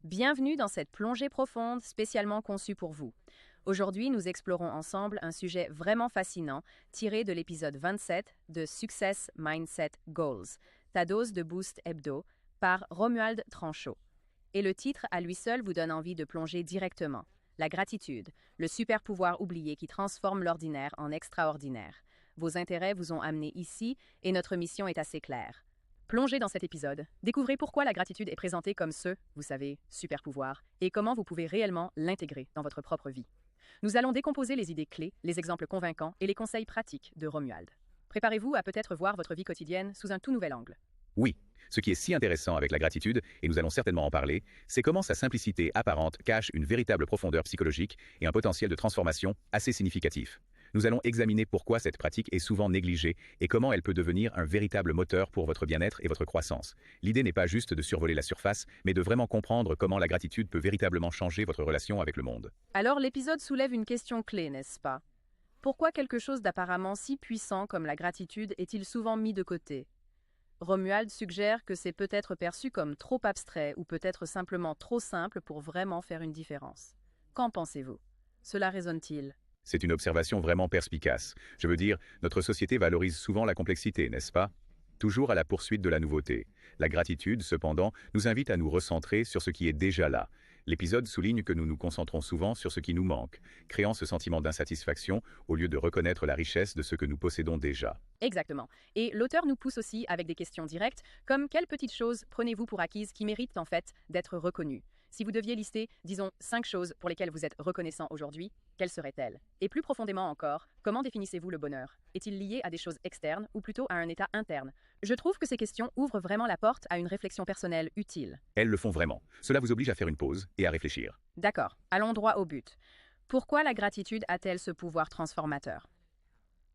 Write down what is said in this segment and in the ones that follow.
Bienvenue dans cette plongée profonde spécialement conçue pour vous. Aujourd'hui, nous explorons ensemble un sujet vraiment fascinant tiré de l'épisode 27 de Success Mindset Goals, ta dose de boost hebdo, par Romuald Tranchot. Et le titre à lui seul vous donne envie de plonger directement. La gratitude, le super pouvoir oublié qui transforme l'ordinaire en extraordinaire. Vos intérêts vous ont amené ici et notre mission est assez claire. Plongez dans cet épisode, découvrez pourquoi la gratitude est présentée comme ce, vous savez, super pouvoir, et comment vous pouvez réellement l'intégrer dans votre propre vie. Nous allons décomposer les idées clés, les exemples convaincants et les conseils pratiques de Romuald. Préparez-vous à peut-être voir votre vie quotidienne sous un tout nouvel angle. Oui, ce qui est si intéressant avec la gratitude, et nous allons certainement en parler, c'est comment sa simplicité apparente cache une véritable profondeur psychologique et un potentiel de transformation assez significatif. Nous allons examiner pourquoi cette pratique est souvent négligée et comment elle peut devenir un véritable moteur pour votre bien-être et votre croissance. L'idée n'est pas juste de survoler la surface, mais de vraiment comprendre comment la gratitude peut véritablement changer votre relation avec le monde. Alors l'épisode soulève une question clé, n'est-ce pas? Pourquoi quelque chose d'apparemment si puissant comme la gratitude est-il souvent mis de côté? Romuald suggère que c'est peut-être perçu comme trop abstrait ou peut-être simplement trop simple pour vraiment faire une différence. Qu'en pensez-vous? Cela résonne-t-il? C'est une observation vraiment perspicace. Je veux dire, notre société valorise souvent la complexité, n'est-ce pas? Toujours à la poursuite de la nouveauté. La gratitude, cependant, nous invite à nous recentrer sur ce qui est déjà là. L'épisode souligne que nous nous concentrons souvent sur ce qui nous manque, créant ce sentiment d'insatisfaction au lieu de reconnaître la richesse de ce que nous possédons déjà. Exactement. Et l'auteur nous pousse aussi avec des questions directes, comme quelles petites choses prenez-vous pour acquises qui méritent en fait d'être reconnues? Si vous deviez lister, disons, 5 choses pour lesquelles vous êtes reconnaissant aujourd'hui, quelles seraient-elles? Et plus profondément encore, comment définissez-vous le bonheur? Est-il lié à des choses externes ou plutôt à un état interne? Je trouve que ces questions ouvrent vraiment la porte à une réflexion personnelle utile. Elles le font vraiment. Cela vous oblige à faire une pause et à réfléchir. D'accord, allons droit au but. Pourquoi la gratitude a-t-elle ce pouvoir transformateur?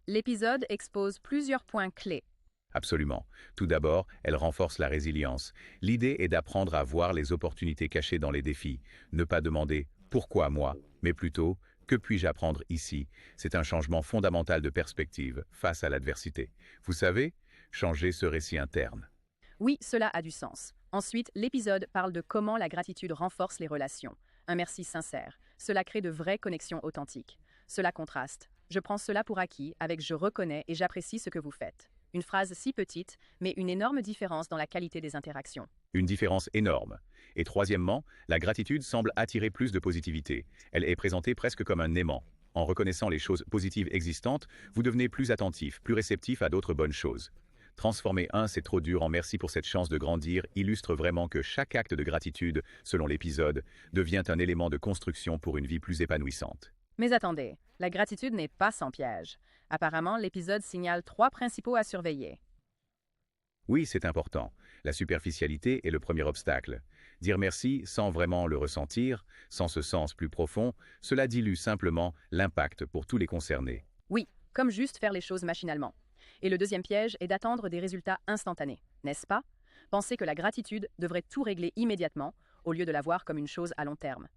L'épisode expose plusieurs points clés. Absolument. Tout d'abord, elle renforce la résilience. L'idée est d'apprendre à voir les opportunités cachées dans les défis. Ne pas demander « pourquoi moi ?», mais plutôt « que puis-je apprendre ici ?» C'est un changement fondamental de perspective face à l'adversité. Vous savez, changer ce récit interne. Oui, cela a du sens. Ensuite, l'épisode parle de comment la gratitude renforce les relations. Un merci sincère. Cela crée de vraies connexions authentiques. Cela contraste. Je prends cela pour acquis avec je reconnais et j'apprécie ce que vous faites. Une phrase si petite, mais une énorme différence dans la qualité des interactions. Une différence énorme. Et troisièmement, la gratitude semble attirer plus de positivité. Elle est présentée presque comme un aimant. En reconnaissant les choses positives existantes, vous devenez plus attentif, plus réceptif à d'autres bonnes choses. Transformer un c'est trop dur en merci pour cette chance de grandir illustre vraiment que chaque acte de gratitude, selon l'épisode, devient un élément de construction pour une vie plus épanouissante. Mais attendez, la gratitude n'est pas sans piège. Apparemment, l'épisode signale 3 principaux à surveiller. Oui, c'est important. La superficialité est le premier obstacle. Dire merci sans vraiment le ressentir, sans ce sens plus profond, cela dilue simplement l'impact pour tous les concernés. Oui, comme juste faire les choses machinalement. Et le deuxième piège est d'attendre des résultats instantanés, n'est-ce pas? Pensez que la gratitude devrait tout régler immédiatement, au lieu de la voir comme une chose à long terme.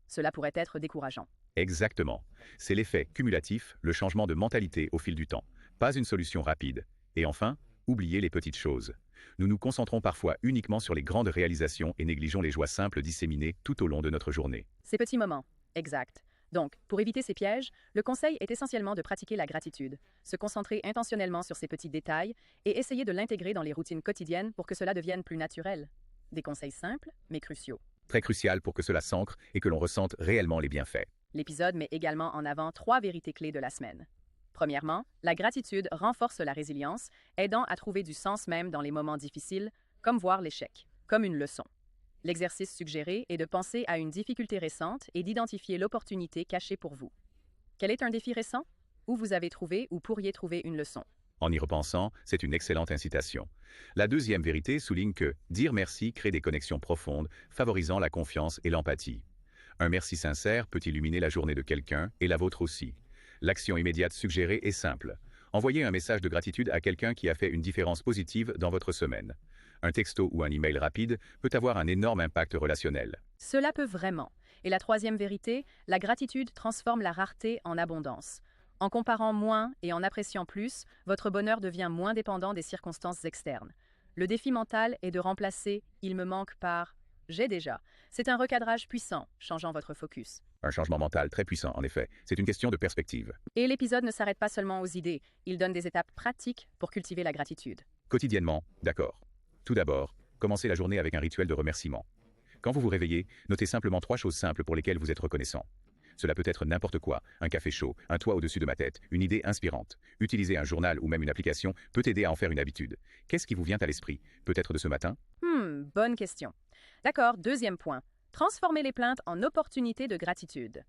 Cela pourrait être décourageant. Exactement. C'est l'effet cumulatif, le changement de mentalité au fil du temps. Pas une solution rapide. Et enfin, oubliez les petites choses. Nous nous concentrons parfois uniquement sur les grandes réalisations et négligeons les joies simples disséminées tout au long de notre journée. Ces petits moments, exact. Donc, pour éviter ces pièges, le conseil est essentiellement de pratiquer la gratitude, se concentrer intentionnellement sur ces petits détails et essayer de l'intégrer dans les routines quotidiennes pour que cela devienne plus naturel. Des conseils simples, mais cruciaux. Très crucial pour que cela s'ancre et que l'on ressente réellement les bienfaits. L'épisode met également en avant 3 vérités clés de la semaine. Premièrement, la gratitude renforce la résilience, aidant à trouver du sens même dans les moments difficiles, comme voir l'échec, comme une leçon. L'exercice suggéré est de penser à une difficulté récente et d'identifier l'opportunité cachée pour vous. Quel est un défi récent? Où vous avez trouvé ou pourriez trouver une leçon? En y repensant, c'est une excellente incitation. La deuxième vérité souligne que dire merci crée des connexions profondes, favorisant la confiance et l'empathie. Un merci sincère peut illuminer la journée de quelqu'un et la vôtre aussi. L'action immédiate suggérée est simple. Envoyez un message de gratitude à quelqu'un qui a fait une différence positive dans votre semaine. Un texto ou un email rapide peut avoir un énorme impact relationnel. Cela peut vraiment. Et la troisième vérité, la gratitude transforme la rareté en abondance. En comparant moins et en appréciant plus, votre bonheur devient moins dépendant des circonstances externes. Le défi mental est de remplacer « il me manque » par J'ai déjà. C'est un recadrage puissant, changeant votre focus. Un changement mental très puissant, en effet. C'est une question de perspective. Et l'épisode ne s'arrête pas seulement aux idées, il donne des étapes pratiques pour cultiver la gratitude. Quotidiennement, d'accord. Tout d'abord, commencez la journée avec un rituel de remerciement. Quand vous vous réveillez, notez simplement 3 choses simples pour lesquelles vous êtes reconnaissant. Cela peut être n'importe quoi, un café chaud, un toit au-dessus de ma tête, une idée inspirante. Utiliser un journal ou même une application peut aider à en faire une habitude. Qu'est-ce qui vous vient à l'esprit? Peut-être de ce matin? Bonne question. D'accord, deuxième point. Transformer les plaintes en opportunités de gratitude.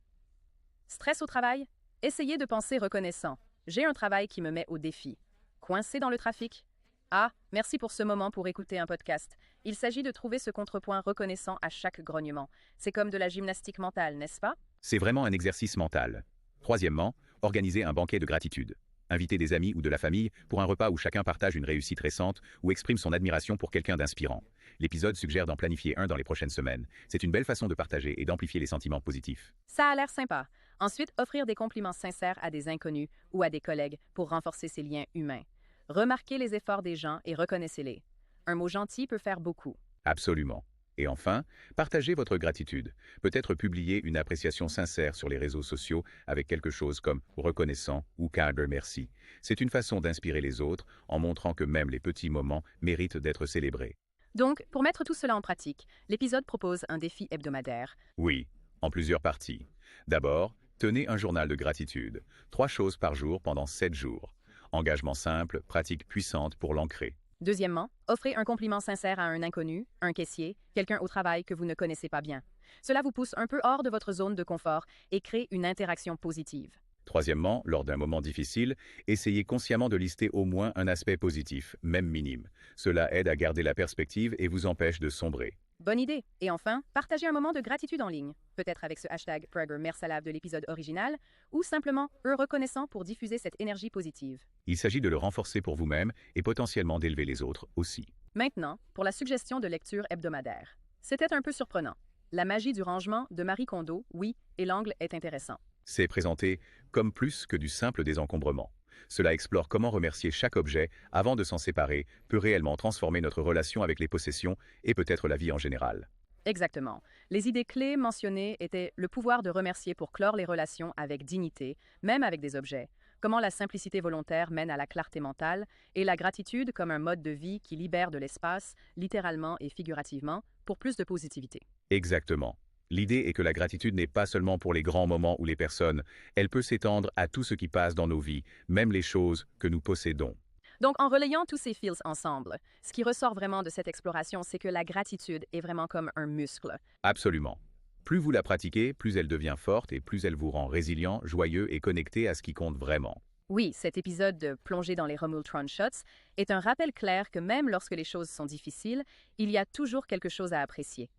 Stress au travail? Essayez de penser reconnaissant. J'ai un travail qui me met au défi. Coincé dans le trafic? Ah, merci pour ce moment pour écouter un podcast. Il s'agit de trouver ce contrepoint reconnaissant à chaque grognement. C'est comme de la gymnastique mentale, n'est-ce pas? C'est vraiment un exercice mental. Troisièmement, organisez un banquet de gratitude. Invitez des amis ou de la famille pour un repas où chacun partage une réussite récente ou exprime son admiration pour quelqu'un d'inspirant. L'épisode suggère d'en planifier un dans les prochaines semaines. C'est une belle façon de partager et d'amplifier les sentiments positifs. Ça a l'air sympa. Ensuite, offrir des compliments sincères à des inconnus ou à des collègues pour renforcer ces liens humains. Remarquez les efforts des gens et reconnaissez-les. Un mot gentil peut faire beaucoup. Absolument. Et enfin, partagez votre gratitude. Peut-être publier une appréciation sincère sur les réseaux sociaux avec quelque chose comme reconnaissant ou kind merci. C'est une façon d'inspirer les autres en montrant que même les petits moments méritent d'être célébrés. Donc, pour mettre tout cela en pratique, l'épisode propose un défi hebdomadaire. Oui, en plusieurs parties. D'abord, tenez un journal de gratitude. 3 choses par jour pendant 7 jours. Engagement simple, pratique puissante pour l'ancrer. Deuxièmement, offrez un compliment sincère à un inconnu, un caissier, quelqu'un au travail que vous ne connaissez pas bien. Cela vous pousse un peu hors de votre zone de confort et crée une interaction positive. Troisièmement, lors d'un moment difficile, essayez consciemment de lister au moins un aspect positif, même minime. Cela aide à garder la perspective et vous empêche de sombrer. Bonne idée. Et enfin, partagez un moment de gratitude en ligne, peut-être avec ce hashtag #PragerMersalave de l'épisode original, ou simplement reconnaissant pour diffuser cette énergie positive. Il s'agit de le renforcer pour vous-même et potentiellement d'élever les autres aussi. Maintenant, pour la suggestion de lecture hebdomadaire. C'était un peu surprenant. La magie du rangement de Marie Kondo, oui, et l'angle est intéressant. C'est présenté comme plus que du simple désencombrement. Cela explore comment remercier chaque objet avant de s'en séparer peut réellement transformer notre relation avec les possessions et peut-être la vie en général. Exactement. Les idées clés mentionnées étaient le pouvoir de remercier pour clore les relations avec dignité, même avec des objets, comment la simplicité volontaire mène à la clarté mentale, et la gratitude comme un mode de vie qui libère de l'espace, littéralement et figurativement, pour plus de positivité. Exactement. L'idée est que la gratitude n'est pas seulement pour les grands moments ou les personnes, elle peut s'étendre à tout ce qui passe dans nos vies, même les choses que nous possédons. Donc, en relayant tous ces fils ensemble, ce qui ressort vraiment de cette exploration, c'est que la gratitude est vraiment comme un muscle. Absolument. Plus vous la pratiquez, plus elle devient forte et plus elle vous rend résilient, joyeux et connecté à ce qui compte vraiment. Oui, cet épisode de Plonger dans les Romultron Shots est un rappel clair que même lorsque les choses sont difficiles, il y a toujours quelque chose à apprécier.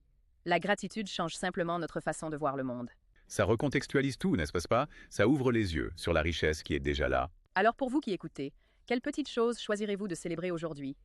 La gratitude change simplement notre façon de voir le monde. Ça recontextualise tout, n'est-ce pas? Ça ouvre les yeux sur la richesse qui est déjà là. Alors pour vous qui écoutez, quelle petite chose choisirez-vous de célébrer aujourd'hui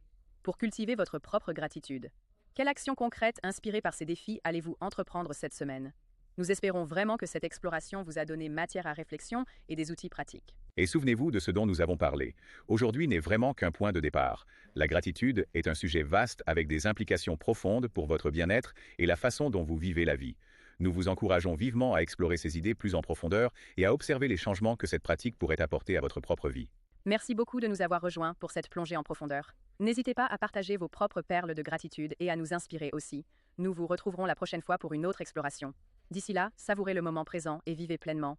pour cultiver votre propre gratitude? Quelle action concrète inspirée par ces défis allez-vous entreprendre cette semaine? Nous espérons vraiment que cette exploration vous a donné matière à réflexion et des outils pratiques. Et souvenez-vous de ce dont nous avons parlé. Aujourd'hui n'est vraiment qu'un point de départ. La gratitude est un sujet vaste avec des implications profondes pour votre bien-être et la façon dont vous vivez la vie. Nous vous encourageons vivement à explorer ces idées plus en profondeur et à observer les changements que cette pratique pourrait apporter à votre propre vie. Merci beaucoup de nous avoir rejoints pour cette plongée en profondeur. N'hésitez pas à partager vos propres perles de gratitude et à nous inspirer aussi. Nous vous retrouverons la prochaine fois pour une autre exploration. D'ici là, savourez le moment présent et vivez pleinement.